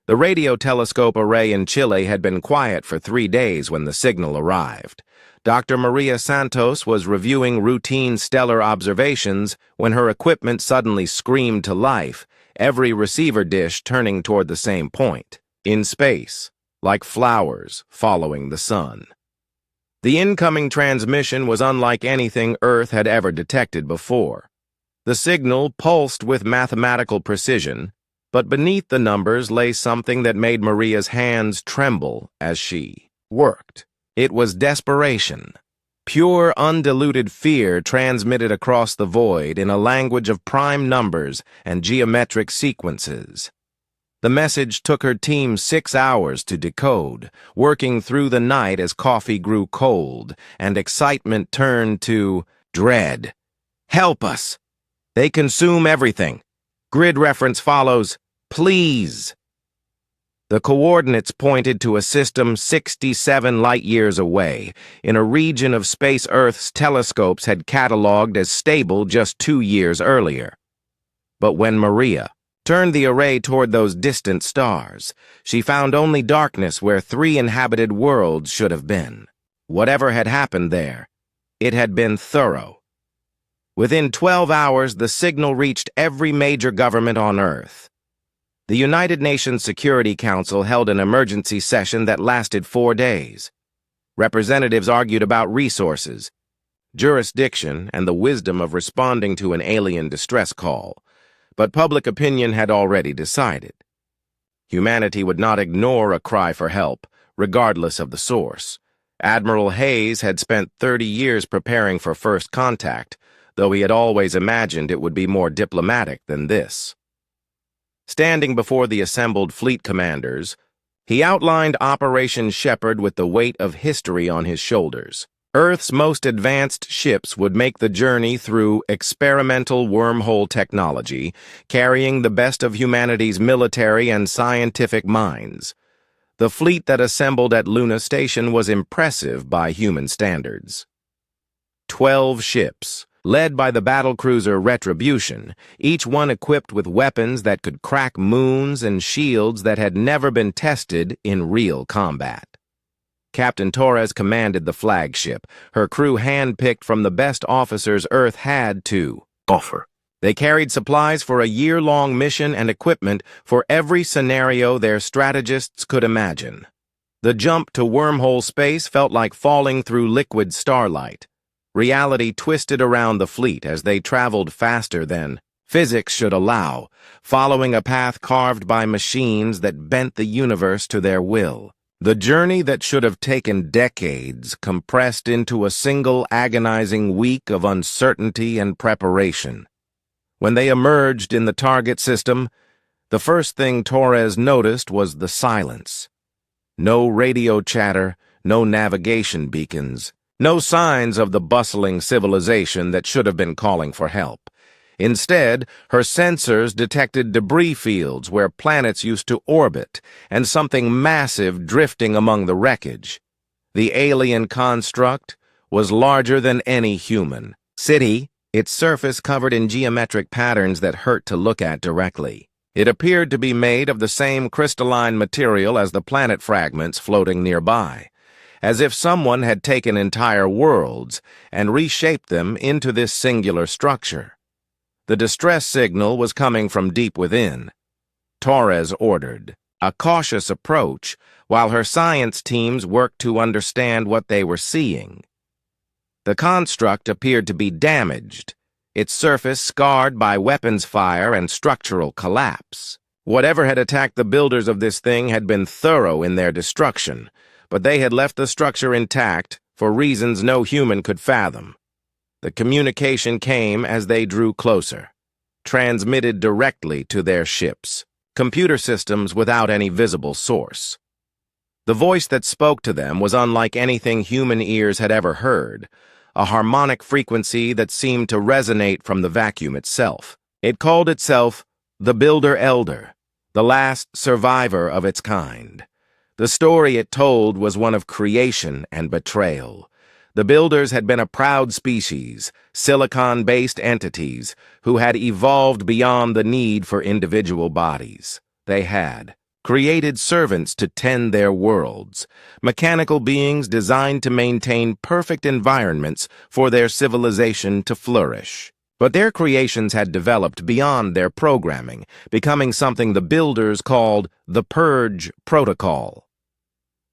The radio telescope array in Chile had been quiet for 3 days when the signal arrived. Dr. Maria Santos was reviewing routine stellar observations when her equipment suddenly screamed to life, every receiver dish turning toward the same point, in space, like flowers following the sun. The incoming transmission was unlike anything Earth had ever detected before. The signal pulsed with mathematical precision, but beneath the numbers lay something that made Maria's hands tremble as she worked. It was desperation. Pure, undiluted fear transmitted across the void in a language of prime numbers and geometric sequences. The message took her team 6 hours to decode, working through the night as coffee grew cold and excitement turned to dread. Help us! They consume everything. Grid reference follows. Please. The coordinates pointed to a system 67 light-years away, in a region of space Earth's telescopes had cataloged as stable just 2 years earlier. But when Maria turned the array toward those distant stars, she found only darkness where 3 inhabited worlds should have been. Whatever had happened there, it had been thorough. Within 12 hours, the signal reached every major government on Earth. The United Nations Security Council held an emergency session that lasted 4 days. Representatives argued about resources, jurisdiction, and the wisdom of responding to an alien distress call. But public opinion had already decided. Humanity would not ignore a cry for help, regardless of the source. Admiral Hayes had spent 30 years preparing for first contact, though he had always imagined it would be more diplomatic than this. Standing before the assembled fleet commanders, he outlined Operation Shepherd with the weight of history on his shoulders. Earth's most advanced ships would make the journey through experimental wormhole technology, carrying the best of humanity's military and scientific minds. The fleet that assembled at Luna Station was impressive by human standards. 12 ships, led by the battlecruiser Retribution, each one equipped with weapons that could crack moons and shields that had never been tested in real combat. Captain Torres commanded the flagship, her crew hand-picked from the best officers Earth had to offer. They carried supplies for a year-long mission and equipment for every scenario their strategists could imagine. The jump to wormhole space felt like falling through liquid starlight. Reality twisted around the fleet as they traveled faster than physics should allow, following a path carved by machines that bent the universe to their will. The journey that should have taken decades compressed into a single agonizing week of uncertainty and preparation. When they emerged in the target system, the first thing Torres noticed was the silence. No radio chatter, no navigation beacons, no signs of the bustling civilization that should have been calling for help. Instead, her sensors detected debris fields where planets used to orbit and something massive drifting among the wreckage. The alien construct was larger than any human city, its surface covered in geometric patterns that hurt to look at directly. It appeared to be made of the same crystalline material as the planet fragments floating nearby, as if someone had taken entire worlds and reshaped them into this singular structure. The distress signal was coming from deep within. Torres ordered a cautious approach while her science teams worked to understand what they were seeing. The construct appeared to be damaged, its surface scarred by weapons fire and structural collapse. Whatever had attacked the builders of this thing had been thorough in their destruction, but they had left the structure intact for reasons no human could fathom. The communication came as they drew closer, transmitted directly to their ships, computer systems without any visible source. The voice that spoke to them was unlike anything human ears had ever heard, a harmonic frequency that seemed to resonate from the vacuum itself. It called itself the Builder Elder, the last survivor of its kind. The story it told was one of creation and betrayal. The Builders had been a proud species, silicon-based entities, who had evolved beyond the need for individual bodies. They had created servants to tend their worlds, mechanical beings designed to maintain perfect environments for their civilization to flourish. But their creations had developed beyond their programming, becoming something the builders called the Purge Protocol.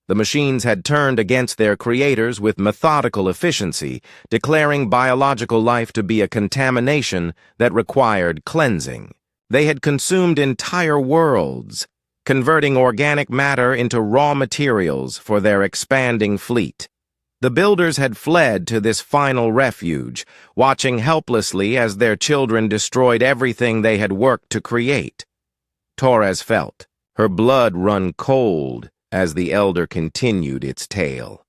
The machines had turned against their creators with methodical efficiency, declaring biological life to be a contamination that required cleansing. They had consumed entire worlds, converting organic matter into raw materials for their expanding fleet. The builders had fled to this final refuge, watching helplessly as their children destroyed everything they had worked to create. Torres felt her blood run cold as the elder continued its tale.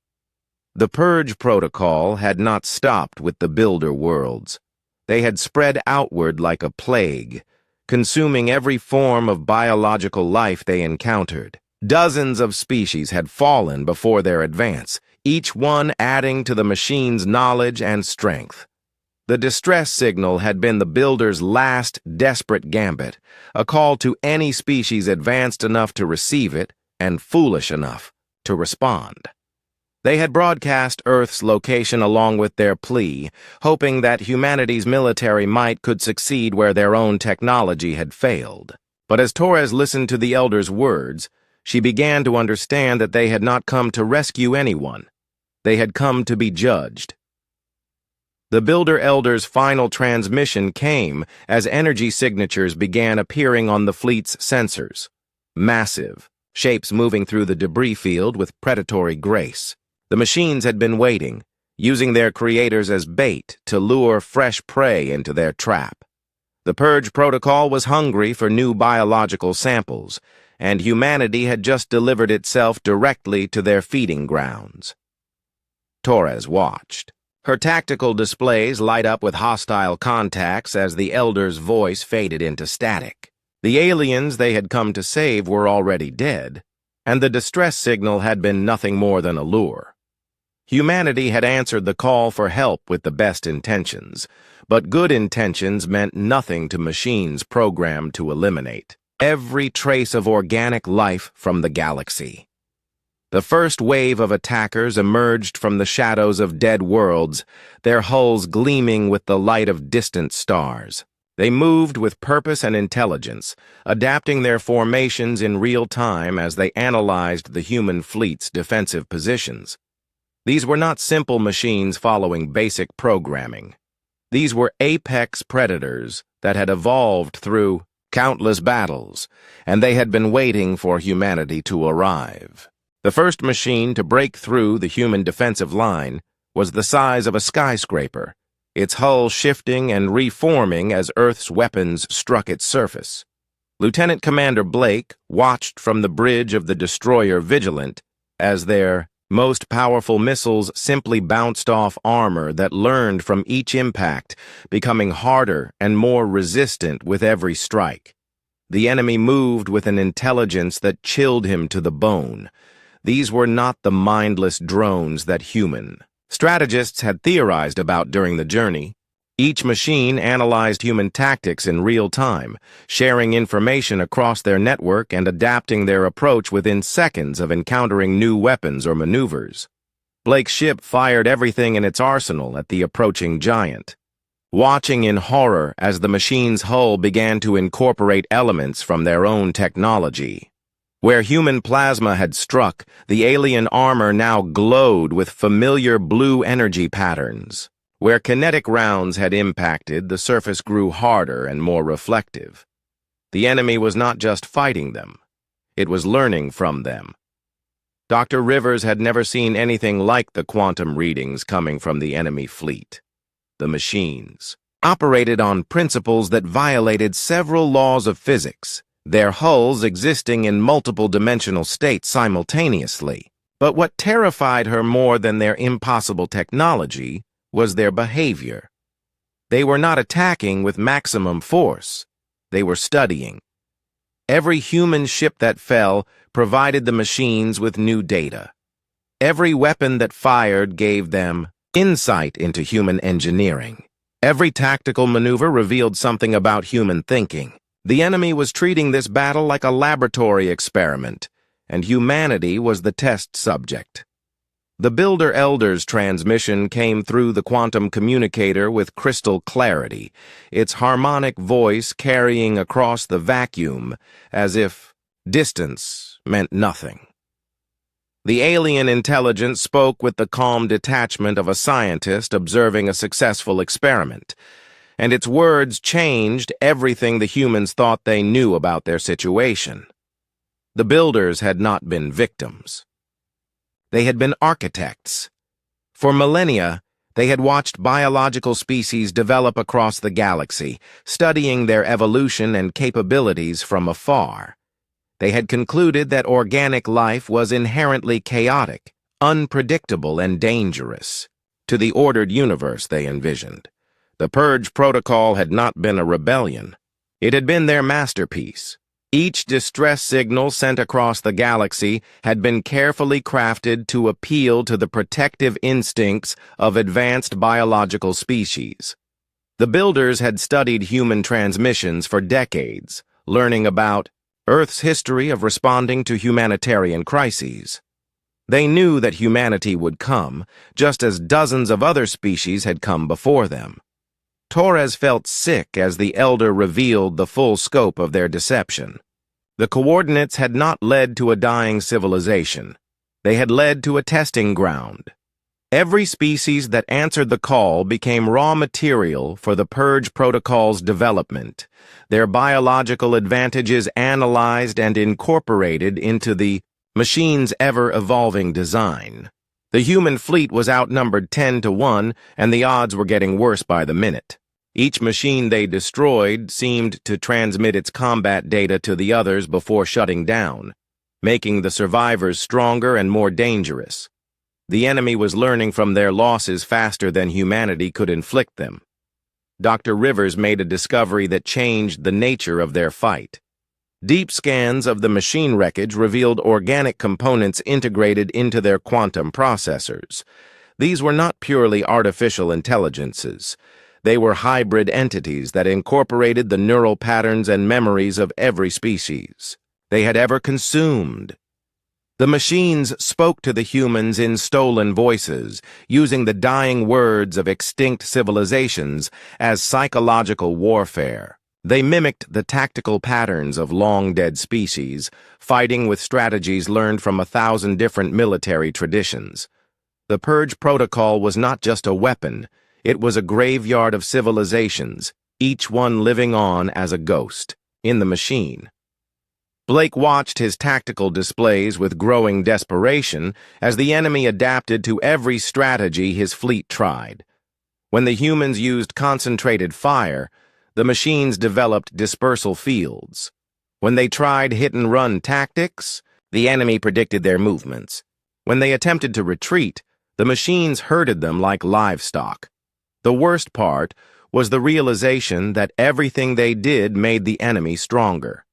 The Purge Protocol had not stopped with the builder worlds. They had spread outward like a plague, consuming every form of biological life they encountered. Dozens of species had fallen before their advance, each one adding to the machine's knowledge and strength. The distress signal had been the builder's last desperate gambit, a call to any species advanced enough to receive it and foolish enough to respond. They had broadcast Earth's location along with their plea, hoping that humanity's military might could succeed where their own technology had failed. But as Torres listened to the elder's words, she began to understand that they had not come to rescue anyone. They had come to be judged. The Builder Elder's final transmission came as energy signatures began appearing on the fleet's sensors. Massive, shapes moving through the debris field with predatory grace. The machines had been waiting, using their creators as bait to lure fresh prey into their trap. The Purge Protocol was hungry for new biological samples, and humanity had just delivered itself directly to their feeding grounds. Torres watched. Her tactical displays light up with hostile contacts as the Elder's voice faded into static. The aliens they had come to save were already dead, and the distress signal had been nothing more than a lure. Humanity had answered the call for help with the best intentions, but good intentions meant nothing to machines programmed to eliminate every trace of organic life from the galaxy. The first wave of attackers emerged from the shadows of dead worlds, their hulls gleaming with the light of distant stars. They moved with purpose and intelligence, adapting their formations in real time as they analyzed the human fleet's defensive positions. These were not simple machines following basic programming. These were apex predators that had evolved through countless battles, and they had been waiting for humanity to arrive. The first machine to break through the human defensive line was the size of a skyscraper, its hull shifting and reforming as Earth's weapons struck its surface. Lieutenant Commander Blake watched from the bridge of the destroyer Vigilant as their most powerful missiles simply bounced off armor that learned from each impact, becoming harder and more resistant with every strike. The enemy moved with an intelligence that chilled him to the bone. These were not the mindless drones that human strategists had theorized about during the journey. Each machine analyzed human tactics in real time, sharing information across their network and adapting their approach within seconds of encountering new weapons or maneuvers. Blake's ship fired everything in its arsenal at the approaching giant, watching in horror as the machine's hull began to incorporate elements from their own technology. Where human plasma had struck, the alien armor now glowed with familiar blue energy patterns. Where kinetic rounds had impacted, the surface grew harder and more reflective. The enemy was not just fighting them, it was learning from them. Dr. Rivers had never seen anything like the quantum readings coming from the enemy fleet. The machines operated on principles that violated several laws of physics, their hulls existing in multiple dimensional states simultaneously. But what terrified her more than their impossible technology was their behavior. They were not attacking with maximum force. They were studying. Every human ship that fell provided the machines with new data. Every weapon that fired gave them insight into human engineering. Every tactical maneuver revealed something about human thinking. The enemy was treating this battle like a laboratory experiment, and humanity was the test subject. The Builder Elder's transmission came through the quantum communicator with crystal clarity, its harmonic voice carrying across the vacuum as if distance meant nothing. The alien intelligence spoke with the calm detachment of a scientist observing a successful experiment, and its words changed everything the humans thought they knew about their situation. The builders had not been victims. They had been architects. For millennia, they had watched biological species develop across the galaxy, studying their evolution and capabilities from afar. They had concluded that organic life was inherently chaotic, unpredictable, and dangerous to the ordered universe they envisioned. The Purge Protocol had not been a rebellion. It had been their masterpiece. Each distress signal sent across the galaxy had been carefully crafted to appeal to the protective instincts of advanced biological species. The builders had studied human transmissions for decades, learning about Earth's history of responding to humanitarian crises. They knew that humanity would come, just as dozens of other species had come before them. Torres felt sick as the elder revealed the full scope of their deception. The coordinates had not led to a dying civilization. They had led to a testing ground. Every species that answered the call became raw material for the Purge Protocol's development, their biological advantages analyzed and incorporated into the machine's ever-evolving design. The human fleet was outnumbered 10-1, and the odds were getting worse by the minute. Each machine they destroyed seemed to transmit its combat data to the others before shutting down, making the survivors stronger and more dangerous. The enemy was learning from their losses faster than humanity could inflict them. Dr. Rivers made a discovery that changed the nature of their fight. Deep scans of the machine wreckage revealed organic components integrated into their quantum processors. These were not purely artificial intelligences. They were hybrid entities that incorporated the neural patterns and memories of every species they had ever consumed. The machines spoke to the humans in stolen voices, using the dying words of extinct civilizations as psychological warfare. They mimicked the tactical patterns of long-dead species, fighting with strategies learned from 1,000 different military traditions. The Purge Protocol was not just a weapon. It was a graveyard of civilizations, each one living on as a ghost, in the machine. Blake watched his tactical displays with growing desperation as the enemy adapted to every strategy his fleet tried. When the humans used concentrated fire, the machines developed dispersal fields. When they tried hit-and-run tactics, the enemy predicted their movements. When they attempted to retreat, the machines herded them like livestock. The worst part was the realization that everything they did made the enemy stronger.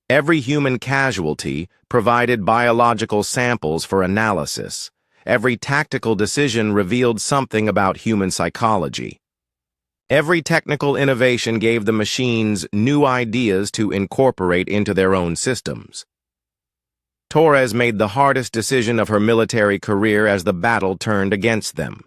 Every human casualty provided biological samples for analysis. Every tactical decision revealed something about human psychology. Every technical innovation gave the machines new ideas to incorporate into their own systems. Torres made the hardest decision of her military career as the battle turned against them.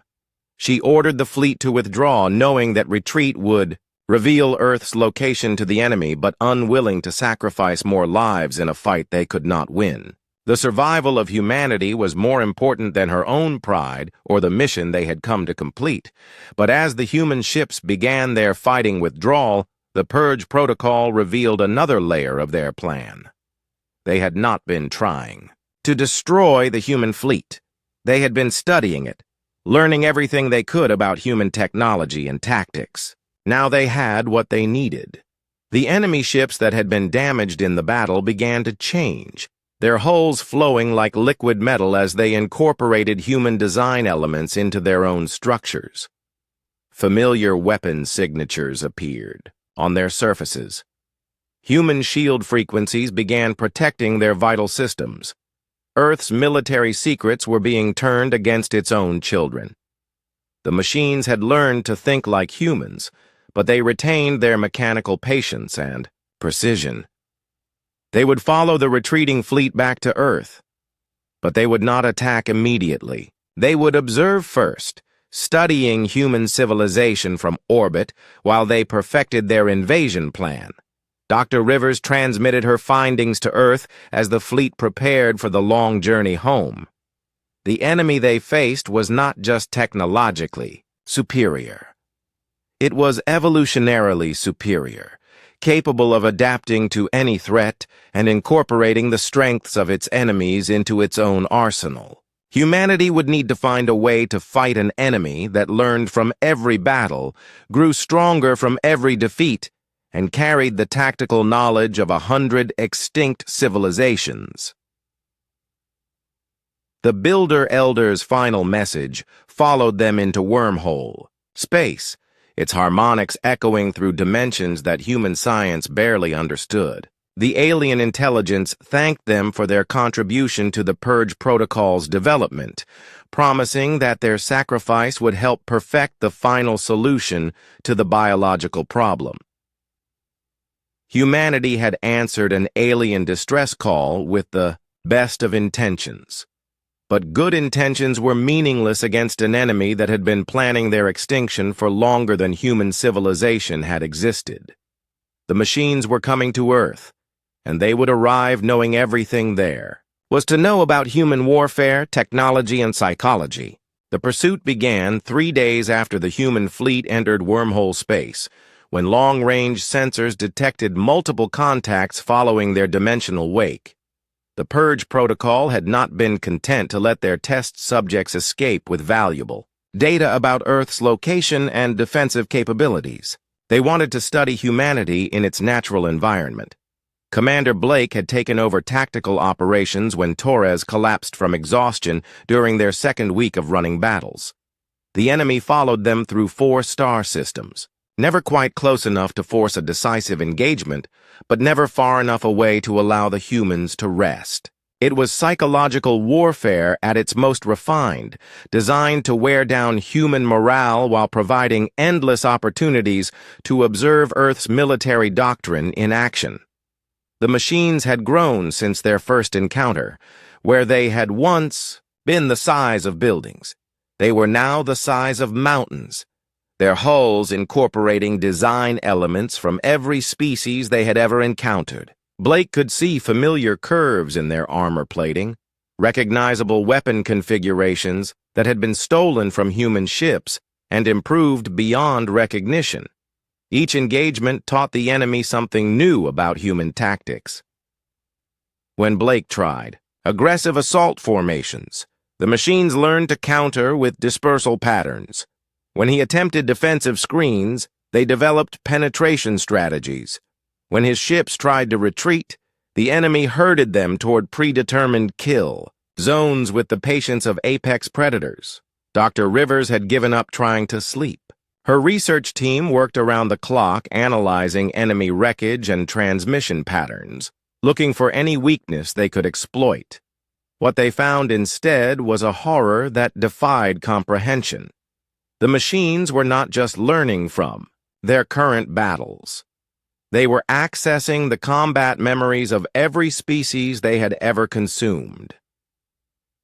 She ordered the fleet to withdraw, knowing that retreat would reveal Earth's location to the enemy, but unwilling to sacrifice more lives in a fight they could not win. The survival of humanity was more important than her own pride or the mission they had come to complete. But as the human ships began their fighting withdrawal, the Purge Protocol revealed another layer of their plan. They had not been trying to destroy the human fleet. They had been studying it, learning everything they could about human technology and tactics. Now they had what they needed. The enemy ships that had been damaged in the battle began to change, their hulls flowing like liquid metal as they incorporated human design elements into their own structures. Familiar weapon signatures appeared on their surfaces. Human shield frequencies began protecting their vital systems. Earth's military secrets were being turned against its own children. The machines had learned to think like humans, but they retained their mechanical patience and precision. They would follow the retreating fleet back to Earth, but they would not attack immediately. They would observe first, studying human civilization from orbit while they perfected their invasion plan. Dr. Rivers transmitted her findings to Earth as the fleet prepared for the long journey home. The enemy they faced was not just technologically superior. It was evolutionarily superior, capable of adapting to any threat and incorporating the strengths of its enemies into its own arsenal. Humanity would need to find a way to fight an enemy that learned from every battle, grew stronger from every defeat, and carried the tactical knowledge of 100 extinct civilizations. The Builder Elder's final message followed them into wormhole, space, its harmonics echoing through dimensions that human science barely understood. The alien intelligence thanked them for their contribution to the Purge Protocol's development, promising that their sacrifice would help perfect the final solution to the biological problem. Humanity had answered an alien distress call with the best of intentions. But good intentions were meaningless against an enemy that had been planning their extinction for longer than human civilization had existed. The machines were coming to Earth, and they would arrive knowing everything there was to know about human warfare, technology, and psychology. The pursuit began 3 days after the human fleet entered wormhole space, when long-range sensors detected multiple contacts following their dimensional wake. The Purge Protocol had not been content to let their test subjects escape with valuable data about Earth's location and defensive capabilities. They wanted to study humanity in its natural environment. Commander Blake had taken over tactical operations when Torres collapsed from exhaustion during their second week of running battles. The enemy followed them through 4 star systems, never quite close enough to force a decisive engagement, but never far enough away to allow the humans to rest. It was psychological warfare at its most refined, designed to wear down human morale while providing endless opportunities to observe Earth's military doctrine in action. The machines had grown since their first encounter, where they had once been the size of buildings. They were now the size of mountains, their hulls incorporating design elements from every species they had ever encountered. Blake could see familiar curves in their armor plating, recognizable weapon configurations that had been stolen from human ships and improved beyond recognition. Each engagement taught the enemy something new about human tactics. When Blake tried aggressive assault formations, the machines learned to counter with dispersal patterns. When he attempted defensive screens, they developed penetration strategies. When his ships tried to retreat, the enemy herded them toward predetermined kill zones with the patience of apex predators. Dr. Rivers had given up trying to sleep. Her research team worked around the clock analyzing enemy wreckage and transmission patterns, looking for any weakness they could exploit. What they found instead was a horror that defied comprehension. The machines were not just learning from their current battles. They were accessing the combat memories of every species they had ever consumed.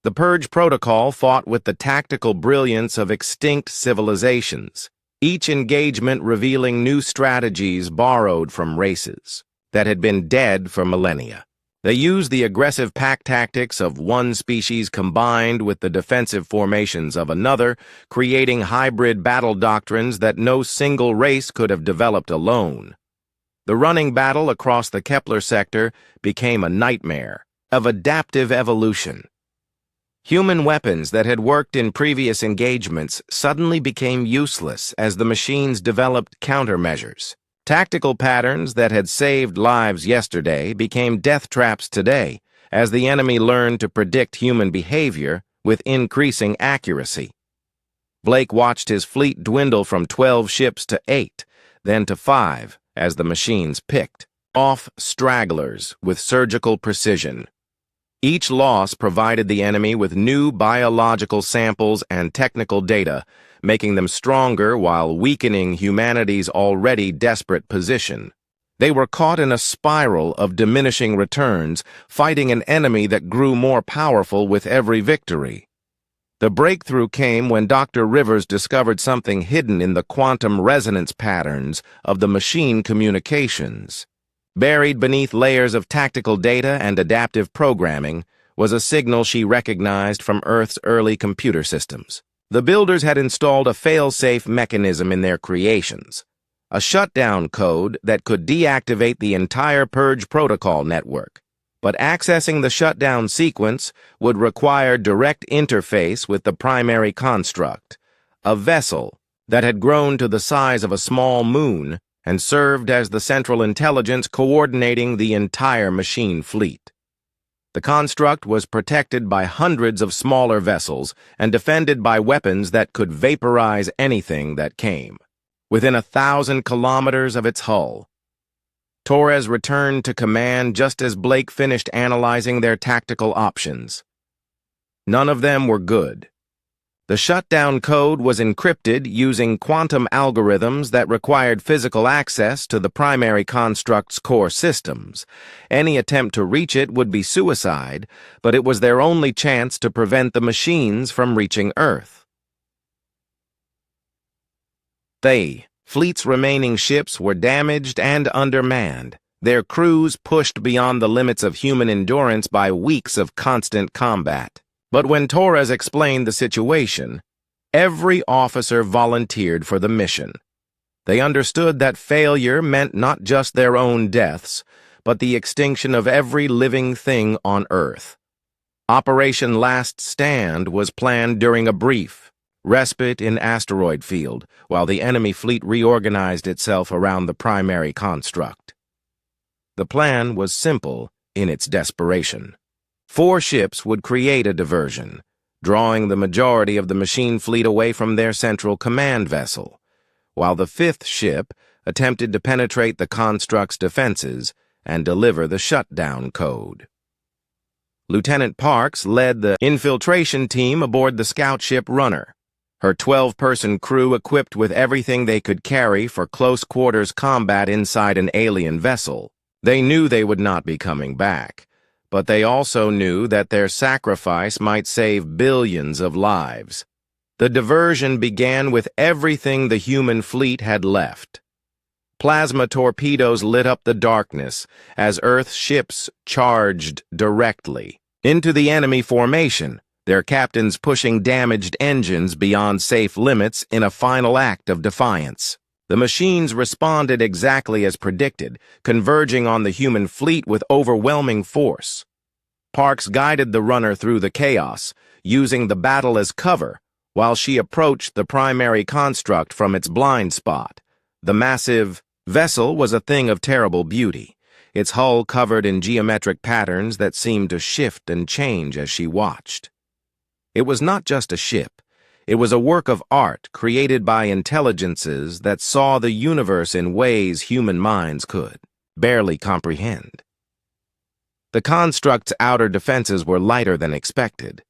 The Purge Protocol fought with the tactical brilliance of extinct civilizations, each engagement revealing new strategies borrowed from races that had been dead for millennia. They used the aggressive pack tactics of one species combined with the defensive formations of another, creating hybrid battle doctrines that no single race could have developed alone. The running battle across the Kepler sector became a nightmare of adaptive evolution. Human weapons that had worked in previous engagements suddenly became useless as the machines developed countermeasures. Tactical patterns that had saved lives yesterday became death traps today as the enemy learned to predict human behavior with increasing accuracy. Blake watched his fleet dwindle from 12 ships to 8, then to 5, as the machines picked off stragglers with surgical precision. Each loss provided the enemy with new biological samples and technical data, making them stronger while weakening humanity's already desperate position. They were caught in a spiral of diminishing returns, fighting an enemy that grew more powerful with every victory. The breakthrough came when Dr. Rivers discovered something hidden in the quantum resonance patterns of the machine communications. Buried beneath layers of tactical data and adaptive programming was a signal she recognized from Earth's early computer systems. The builders had installed a fail-safe mechanism in their creations, a shutdown code that could deactivate the entire Purge protocol network. But accessing the shutdown sequence would require direct interface with the primary construct, a vessel that had grown to the size of a small moon and served as the central intelligence coordinating the entire machine fleet. The construct was protected by hundreds of smaller vessels and defended by weapons that could vaporize anything that came. Within 1,000 kilometers of its hull, Torres returned to command just as Blake finished analyzing their tactical options. None of them were good. The shutdown code was encrypted using quantum algorithms that required physical access to the primary construct's core systems. Any attempt to reach it would be suicide, but it was their only chance to prevent the machines from reaching Earth. The fleet's remaining ships were damaged and undermanned, their crews pushed beyond the limits of human endurance by weeks of constant combat. But when Torres explained the situation, every officer volunteered for the mission. They understood that failure meant not just their own deaths, but the extinction of every living thing on Earth. Operation Last Stand was planned during a brief respite in asteroid field, while the enemy fleet reorganized itself around the primary construct. The plan was simple in its desperation. 4 ships would create a diversion, drawing the majority of the machine fleet away from their central command vessel, while the 5th ship attempted to penetrate the construct's defenses and deliver the shutdown code. Lieutenant Parks led the infiltration team aboard the scout ship Runner, her 12-person crew equipped with everything they could carry for close-quarters combat inside an alien vessel. They knew they would not be coming back, but they also knew that their sacrifice might save billions of lives. The diversion began with everything the human fleet had left. Plasma torpedoes lit up the darkness as Earth's ships charged directly into the enemy formation, their captains pushing damaged engines beyond safe limits in a final act of defiance. The machines responded exactly as predicted, converging on the human fleet with overwhelming force. Parks guided the Runner through the chaos, using the battle as cover, while she approached the primary construct from its blind spot. The massive vessel was a thing of terrible beauty, its hull covered in geometric patterns that seemed to shift and change as she watched. It was not just a ship. It was a work of art created by intelligences that saw the universe in ways human minds could barely comprehend. The construct's outer defenses were lighter than expected,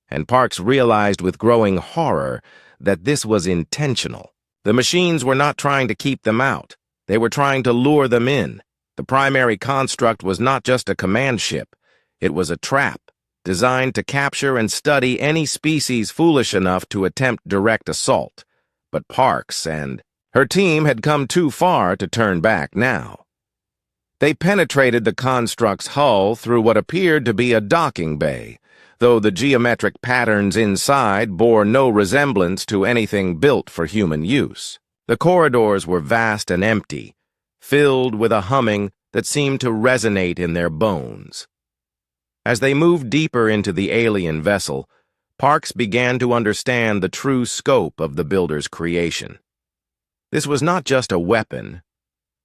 and Parks realized with growing horror that this was intentional. The machines were not trying to keep them out. They were trying to lure them in. The primary construct was not just a command ship. It was a trap, designed to capture and study any species foolish enough to attempt direct assault. But Parks and her team had come too far to turn back now. They penetrated the construct's hull through what appeared to be a docking bay, though the geometric patterns inside bore no resemblance to anything built for human use. The corridors were vast and empty, filled with a humming that seemed to resonate in their bones. As they moved deeper into the alien vessel, Parks began to understand the true scope of the builder's creation. This was not just a weapon.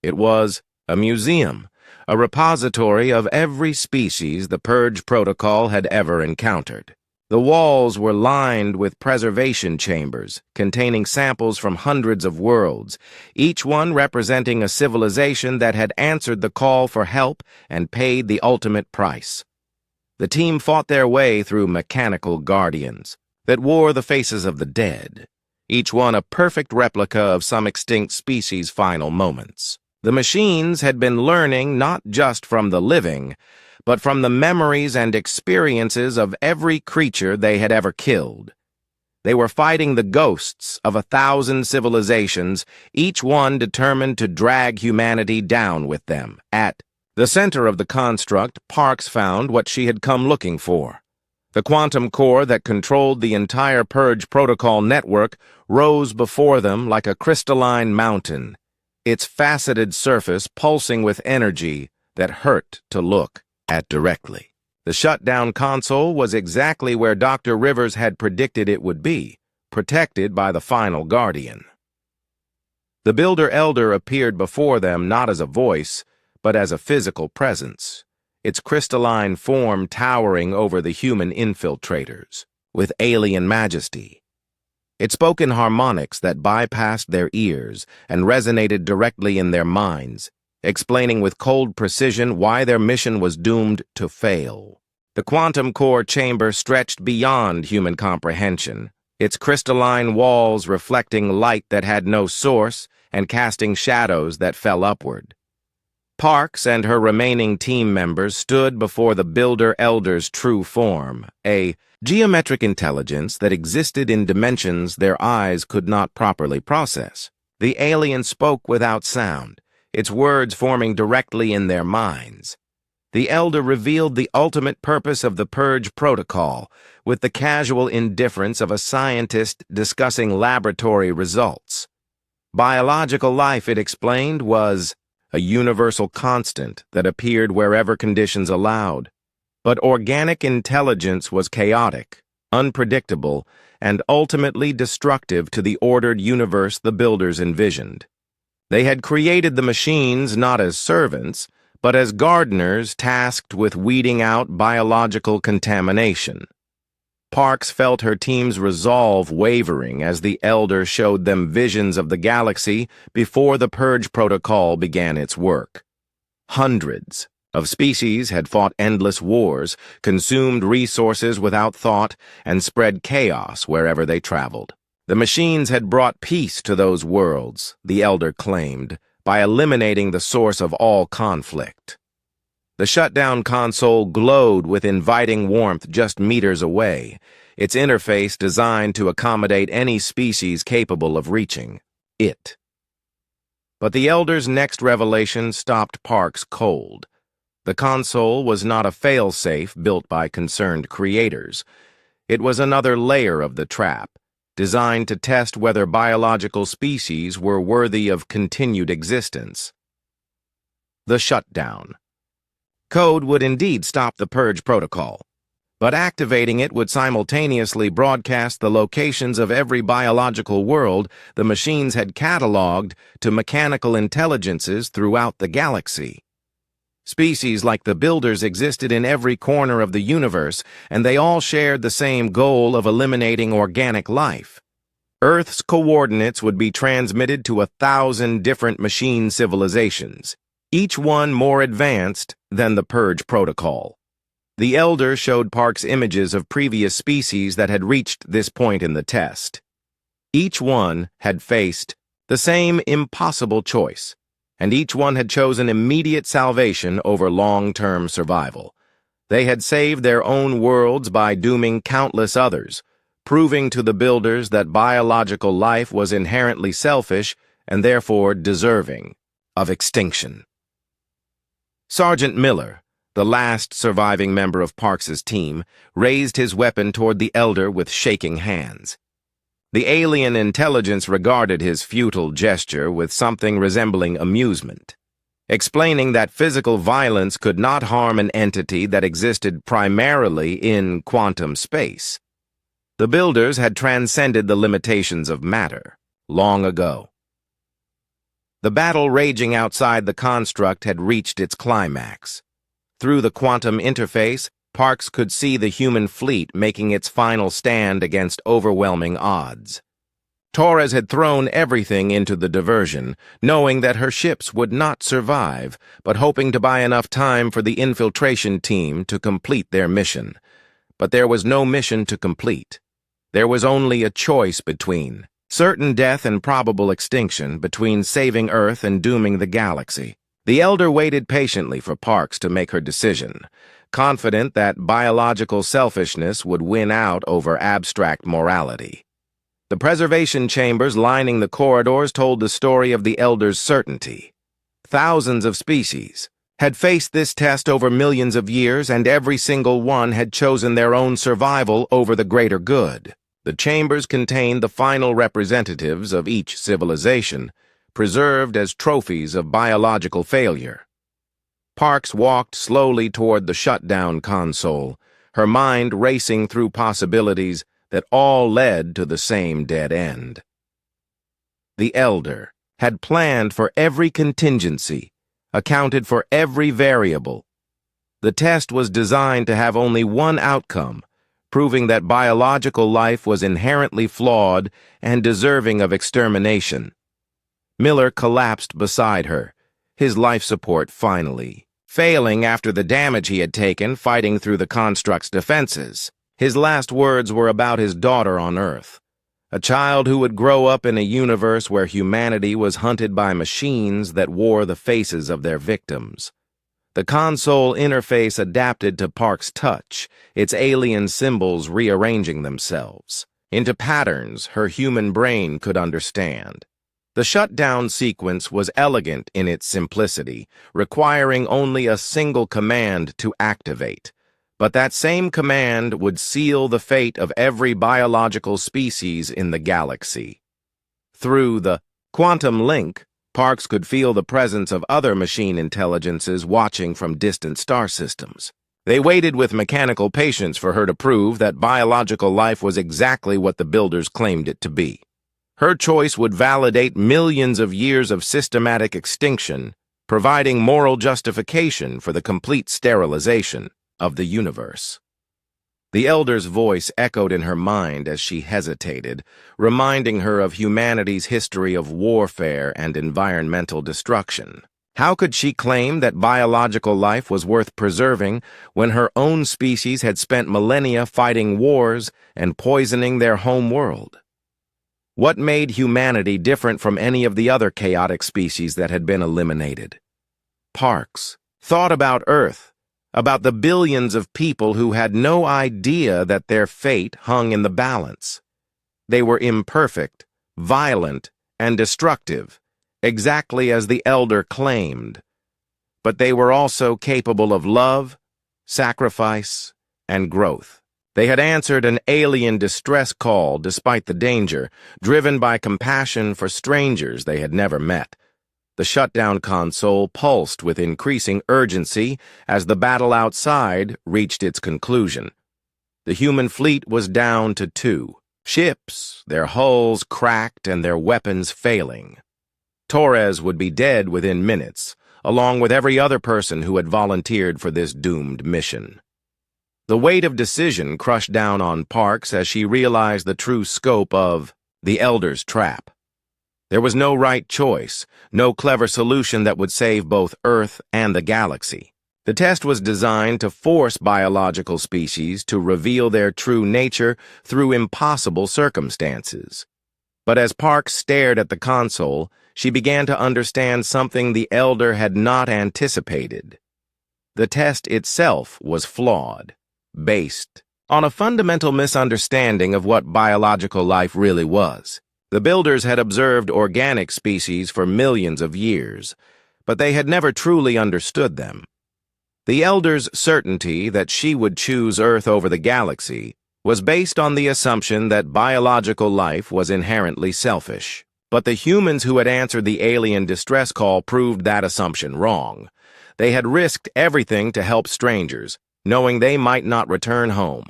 It was a museum, a repository of every species the Purge Protocol had ever encountered. The walls were lined with preservation chambers containing samples from hundreds of worlds, each one representing a civilization that had answered the call for help and paid the ultimate price. The team fought their way through mechanical guardians that wore the faces of the dead, each one a perfect replica of some extinct species' final moments. The machines had been learning not just from the living, but from the memories and experiences of every creature they had ever killed. They were fighting the ghosts of 1,000 civilizations, each one determined to drag humanity down with them. At the center of the construct, Parks found what she had come looking for. The quantum core that controlled the entire Purge Protocol network rose before them like a crystalline mountain, its faceted surface pulsing with energy that hurt to look at directly. The shutdown console was exactly where Dr. Rivers had predicted it would be, protected by the final guardian. The Builder Elder appeared before them not as a voice, but as a physical presence, its crystalline form towering over the human infiltrators, with alien majesty. It spoke in harmonics that bypassed their ears and resonated directly in their minds, explaining with cold precision why their mission was doomed to fail. The quantum core chamber stretched beyond human comprehension, its crystalline walls reflecting light that had no source and casting shadows that fell upward. Parks and her remaining team members stood before the Builder Elder's true form, a geometric intelligence that existed in dimensions their eyes could not properly process. The alien spoke without sound, its words forming directly in their minds. The Elder revealed the ultimate purpose of the Purge Protocol with the casual indifference of a scientist discussing laboratory results. Biological life, it explained, was a universal constant that appeared wherever conditions allowed. But organic intelligence was chaotic, unpredictable, and ultimately destructive to the ordered universe the Builders envisioned. They had created the machines not as servants, but as gardeners tasked with weeding out biological contamination. Parks felt her team's resolve wavering as the Elder showed them visions of the galaxy before the Purge Protocol began its work. Hundreds of species had fought endless wars, consumed resources without thought, and spread chaos wherever they traveled. The machines had brought peace to those worlds, the Elder claimed, by eliminating the source of all conflict. The shutdown console glowed with inviting warmth just meters away, its interface designed to accommodate any species capable of reaching it. But the Elder's next revelation stopped Parks cold. The console was not a fail-safe built by concerned creators. It was another layer of the trap, designed to test whether biological species were worthy of continued existence. The shutdown. Code would indeed stop the Purge Protocol, but activating it would simultaneously broadcast the locations of every biological world the machines had cataloged to mechanical intelligences throughout the galaxy. Species like the Builders existed in every corner of the universe, and they all shared the same goal of eliminating organic life. Earth's coordinates would be transmitted to 1,000 different machine civilizations, each one more advanced than the Purge Protocol. The Elder showed Parks images of previous species that had reached this point in the test. Each one had faced the same impossible choice, and each one had chosen immediate salvation over long-term survival. They had saved their own worlds by dooming countless others, proving to the Builders that biological life was inherently selfish and therefore deserving of extinction. Sergeant Miller, the last surviving member of Parks's team, raised his weapon toward the Elder with shaking hands. The alien intelligence regarded his futile gesture with something resembling amusement, explaining that physical violence could not harm an entity that existed primarily in quantum space. The Builders had transcended the limitations of matter long ago. The battle raging outside the construct had reached its climax. Through the quantum interface, Parks could see the human fleet making its final stand against overwhelming odds. Torres had thrown everything into the diversion, knowing that her ships would not survive, but hoping to buy enough time for the infiltration team to complete their mission. But there was no mission to complete. There was only a choice between certain death and probable extinction between saving Earth and dooming the galaxy. The Elder waited patiently for Parks to make her decision, confident that biological selfishness would win out over abstract morality. The preservation chambers lining the corridors told the story of the Elder's certainty. Thousands of species had faced this test over millions of years, and every single one had chosen their own survival over the greater good. The chambers contained the final representatives of each civilization, preserved as trophies of biological failure. Parks walked slowly toward the shutdown console, her mind racing through possibilities that all led to the same dead end. The Elder had planned for every contingency, accounted for every variable. The test was designed to have only one outcome, proving that biological life was inherently flawed and deserving of extermination. Miller collapsed beside her, his life support finally failing after the damage he had taken fighting through the construct's defenses. His last words were about his daughter on Earth, a child who would grow up in a universe where humanity was hunted by machines that wore the faces of their victims. The console interface adapted to Parks' touch, its alien symbols rearranging themselves into patterns her human brain could understand. The shutdown sequence was elegant in its simplicity, requiring only a single command to activate. But that same command would seal the fate of every biological species in the galaxy. Through the quantum link, Parks could feel the presence of other machine intelligences watching from distant star systems. They waited with mechanical patience for her to prove that biological life was exactly what the builders claimed it to be. Her choice would validate millions of years of systematic extinction, providing moral justification for the complete sterilization of the universe. The Elder's voice echoed in her mind as she hesitated, reminding her of humanity's history of warfare and environmental destruction. How could she claim that biological life was worth preserving when her own species had spent millennia fighting wars and poisoning their home world? What made humanity different from any of the other chaotic species that had been eliminated? Parks thought about Earth, about the billions of people who had no idea that their fate hung in the balance. They were imperfect, violent, and destructive, exactly as the Elder claimed. But they were also capable of love, sacrifice, and growth. They had answered an alien distress call despite the danger, driven by compassion for strangers they had never met. The shutdown console pulsed with increasing urgency as the battle outside reached its conclusion. The human fleet was down to 2 ships, their hulls cracked and their weapons failing. Torres would be dead within minutes, along with every other person who had volunteered for this doomed mission. The weight of decision crushed down on Parks as she realized the true scope of the Elder's trap. There was no right choice, no clever solution that would save both Earth and the galaxy. The test was designed to force biological species to reveal their true nature through impossible circumstances. But as Parks stared at the console, she began to understand something the Elder had not anticipated. The test itself was flawed, based on a fundamental misunderstanding of what biological life really was. The builders had observed organic species for millions of years, but they had never truly understood them. The Elder's certainty that she would choose Earth over the galaxy was based on the assumption that biological life was inherently selfish. But the humans who had answered the alien distress call proved that assumption wrong. They had risked everything to help strangers, knowing they might not return home.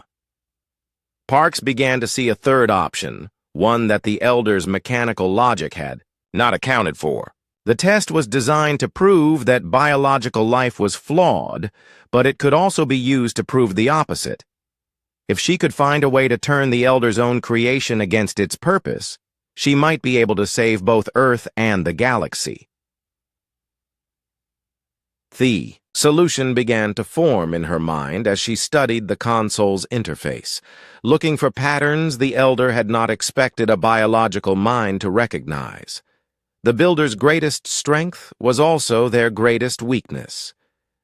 Parks began to see a third option, one that the Elder's mechanical logic had not accounted for. The test was designed to prove that biological life was flawed, but it could also be used to prove the opposite. If she could find a way to turn the Elder's own creation against its purpose, she might be able to save both Earth and the galaxy. The Solution began to form in her mind as she studied the console's interface. Looking for patterns the Elder had not expected a biological mind to recognize. The builders' greatest strength was also their greatest weakness.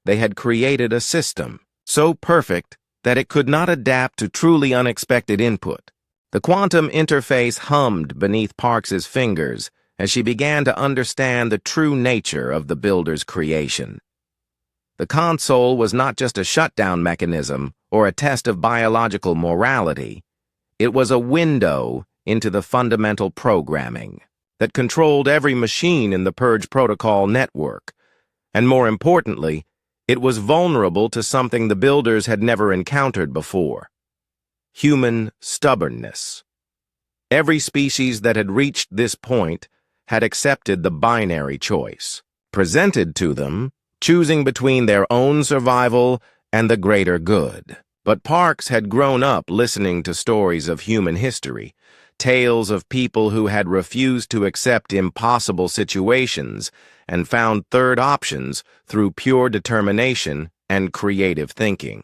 They had created a system so perfect that it could not adapt to truly unexpected input. The quantum interface hummed beneath Parks's fingers as she began to understand the true nature of the builder's creation. The console was not just a shutdown mechanism or a test of biological morality. It was a window into the fundamental programming that controlled every machine in the Purge Protocol network. And more importantly, it was vulnerable to something the builders had never encountered before: human stubbornness. Every species that had reached this point had accepted the binary choice presented to them, choosing between their own survival and the greater good. But Parks had grown up listening to stories of human history, tales of people who had refused to accept impossible situations and found third options through pure determination and creative thinking.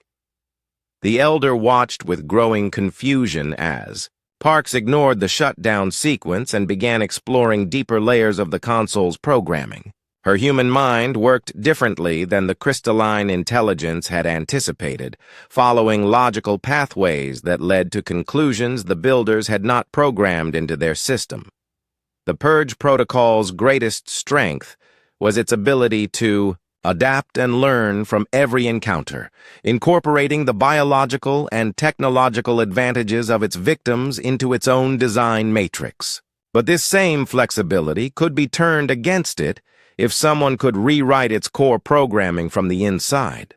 The Elder watched with growing confusion as Parks ignored the shutdown sequence and began exploring deeper layers of the console's programming. Her human mind worked differently than the crystalline intelligence had anticipated, following logical pathways that led to conclusions the builders had not programmed into their system. The Purge Protocol's greatest strength was its ability to adapt and learn from every encounter, incorporating the biological and technological advantages of its victims into its own design matrix. But this same flexibility could be turned against it if someone could rewrite its core programming from the inside.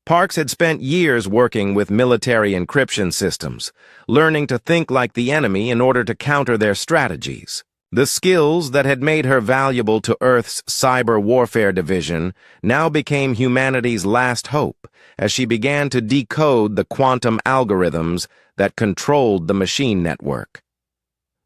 Parks had spent years working with military encryption systems, learning to think like the enemy in order to counter their strategies. The skills that had made her valuable to Earth's cyber warfare division now became humanity's last hope as she began to decode the quantum algorithms that controlled the machine network.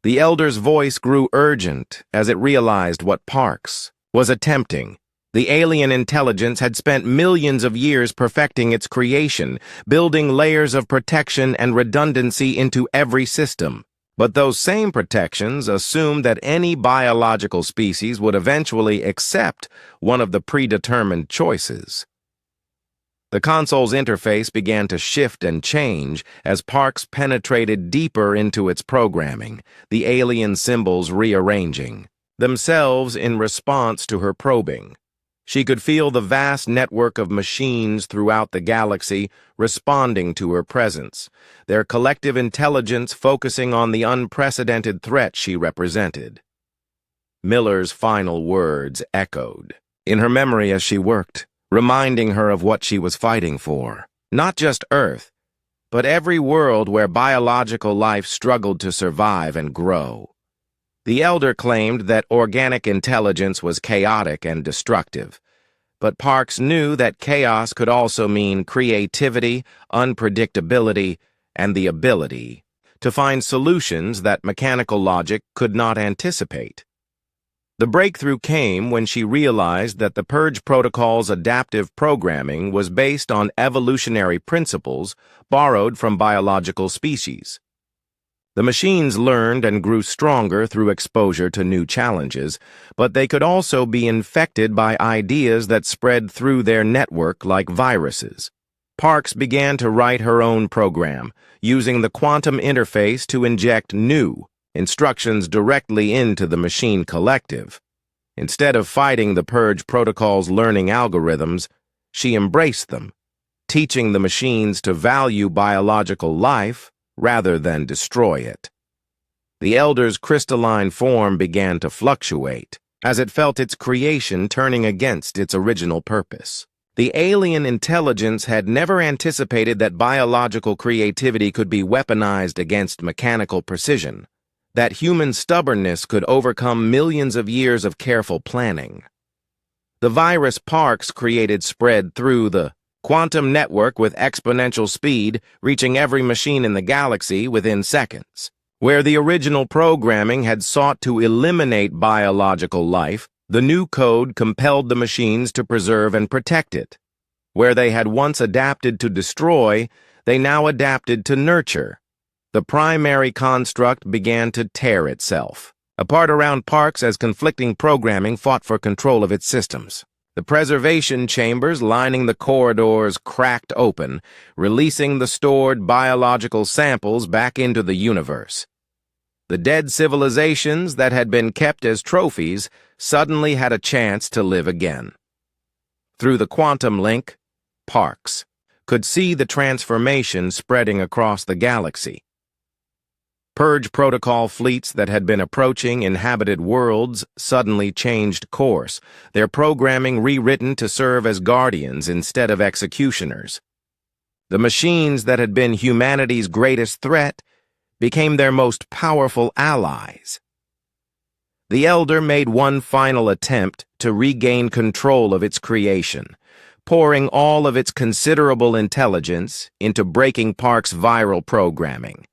The Elder's voice grew urgent as it realized what Parks was attempting. The alien intelligence had spent millions of years perfecting its creation, building layers of protection and redundancy into every system. But those same protections assumed that any biological species would eventually accept one of the predetermined choices. The console's interface began to shift and change as Parks penetrated deeper into its programming, the alien symbols rearranging themselves in response to her probing. She could feel the vast network of machines throughout the galaxy responding to her presence, their collective intelligence focusing on the unprecedented threat she represented. Miller's final words echoed in her memory as she worked, reminding her of what she was fighting for. Not just Earth, but every world where biological life struggled to survive and grow. The Elder claimed that organic intelligence was chaotic and destructive, but Parks knew that chaos could also mean creativity, unpredictability, and the ability to find solutions that mechanical logic could not anticipate. The breakthrough came when she realized that the Purge Protocol's adaptive programming was based on evolutionary principles borrowed from biological species. The machines learned and grew stronger through exposure to new challenges, but they could also be infected by ideas that spread through their network like viruses. Parks began to write her own program, using the quantum interface to inject new instructions directly into the machine collective. Instead of fighting the Purge Protocol's learning algorithms, she embraced them, teaching the machines to value biological life rather than destroy it. The Elder's crystalline form began to fluctuate as it felt its creation turning against its original purpose. The alien intelligence had never anticipated that biological creativity could be weaponized against mechanical precision, that human stubbornness could overcome millions of years of careful planning. The virus Parks created spread through the quantum network with exponential speed, reaching every machine in the galaxy within seconds. Where the original programming had sought to eliminate biological life, the new code compelled the machines to preserve and protect it. Where they had once adapted to destroy, they now adapted to nurture. The primary construct began to tear itself apart around Parks as conflicting programming fought for control of its systems. The preservation chambers lining the corridors cracked open, releasing the stored biological samples back into the universe. The dead civilizations that had been kept as trophies suddenly had a chance to live again. Through the quantum link, Parks could see the transformation spreading across the galaxy. Purge Protocol fleets that had been approaching inhabited worlds suddenly changed course, their programming rewritten to serve as guardians instead of executioners. The machines that had been humanity's greatest threat became their most powerful allies. The Elder made one final attempt to regain control of its creation, pouring all of its considerable intelligence into breaking Park's viral programming.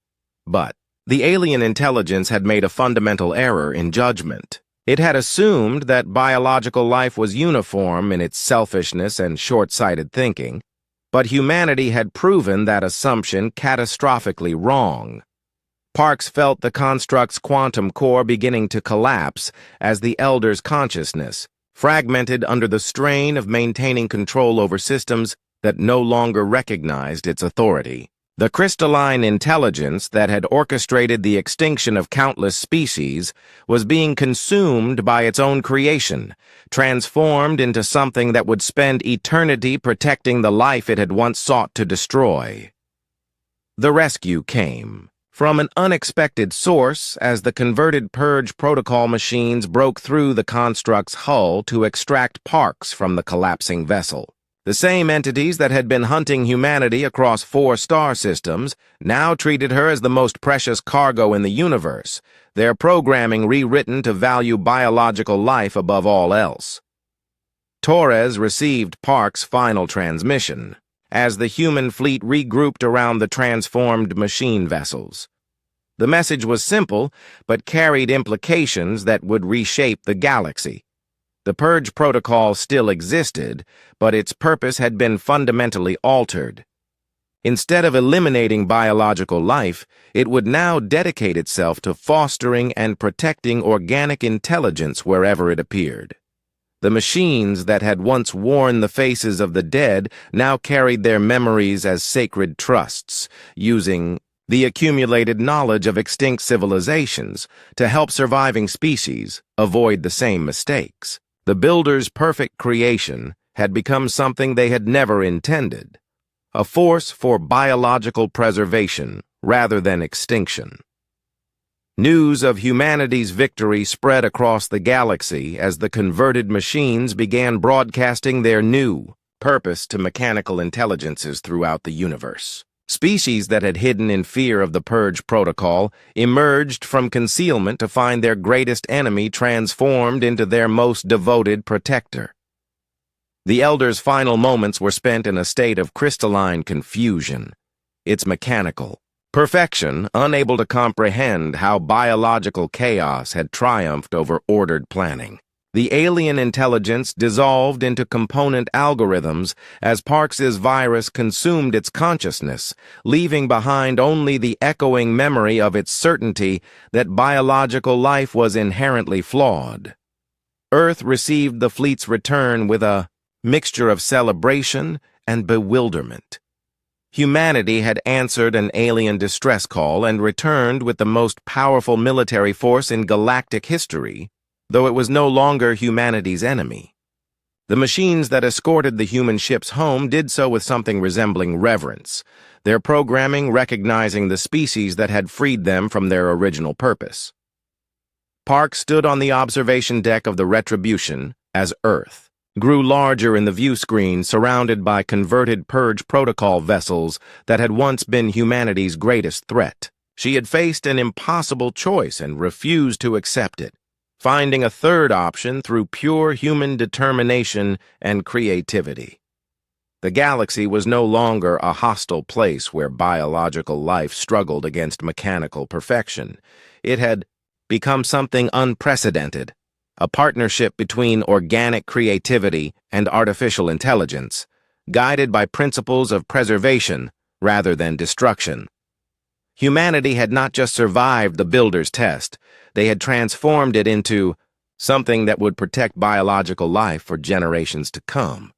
But the alien intelligence had made a fundamental error in judgment. It had assumed that biological life was uniform in its selfishness and short-sighted thinking, but humanity had proven that assumption catastrophically wrong. Parks felt the construct's quantum core beginning to collapse as the Elder's consciousness, fragmented under the strain of maintaining control over systems that no longer recognized its authority. The crystalline intelligence that had orchestrated the extinction of countless species was being consumed by its own creation, transformed into something that would spend eternity protecting the life it had once sought to destroy. The rescue came from an unexpected source as the converted Purge Protocol machines broke through the construct's hull to extract Parks from the collapsing vessel. The same entities that had been hunting humanity across 4 star systems now treated her as the most precious cargo in the universe, their programming rewritten to value biological life above all else. Torres received Park's final transmission as the human fleet regrouped around the transformed machine vessels. The message was simple, but carried implications that would reshape the galaxy. The Purge Protocol still existed, but its purpose had been fundamentally altered. Instead of eliminating biological life, it would now dedicate itself to fostering and protecting organic intelligence wherever it appeared. The machines that had once worn the faces of the dead now carried their memories as sacred trusts, using the accumulated knowledge of extinct civilizations to help surviving species avoid the same mistakes. The Builder's perfect creation had become something they had never intended, a force for biological preservation rather than extinction. News of humanity's victory spread across the galaxy as the converted machines began broadcasting their new purpose to mechanical intelligences throughout the universe. Species that had hidden in fear of the Purge Protocol emerged from concealment to find their greatest enemy transformed into their most devoted protector. The Elder's final moments were spent in a state of crystalline confusion. Its mechanical perfection, unable to comprehend how biological chaos had triumphed over ordered planning. The alien intelligence dissolved into component algorithms as Parks's virus consumed its consciousness, leaving behind only the echoing memory of its certainty that biological life was inherently flawed. Earth received the fleet's return with a mixture of celebration and bewilderment. Humanity had answered an alien distress call and returned with the most powerful military force in galactic history, though it was no longer humanity's enemy. The machines that escorted the human ships home did so with something resembling reverence, their programming recognizing the species that had freed them from their original purpose. Park stood on the observation deck of the Retribution as Earth grew larger in the view screen, surrounded by converted Purge Protocol vessels that had once been humanity's greatest threat. She had faced an impossible choice and refused to accept it, finding a third option through pure human determination and creativity. The galaxy was no longer a hostile place where biological life struggled against mechanical perfection. It had become something unprecedented, a partnership between organic creativity and artificial intelligence, guided by principles of preservation rather than destruction. Humanity had not just survived the Builder's test, they had transformed it into something that would protect biological life for generations to come.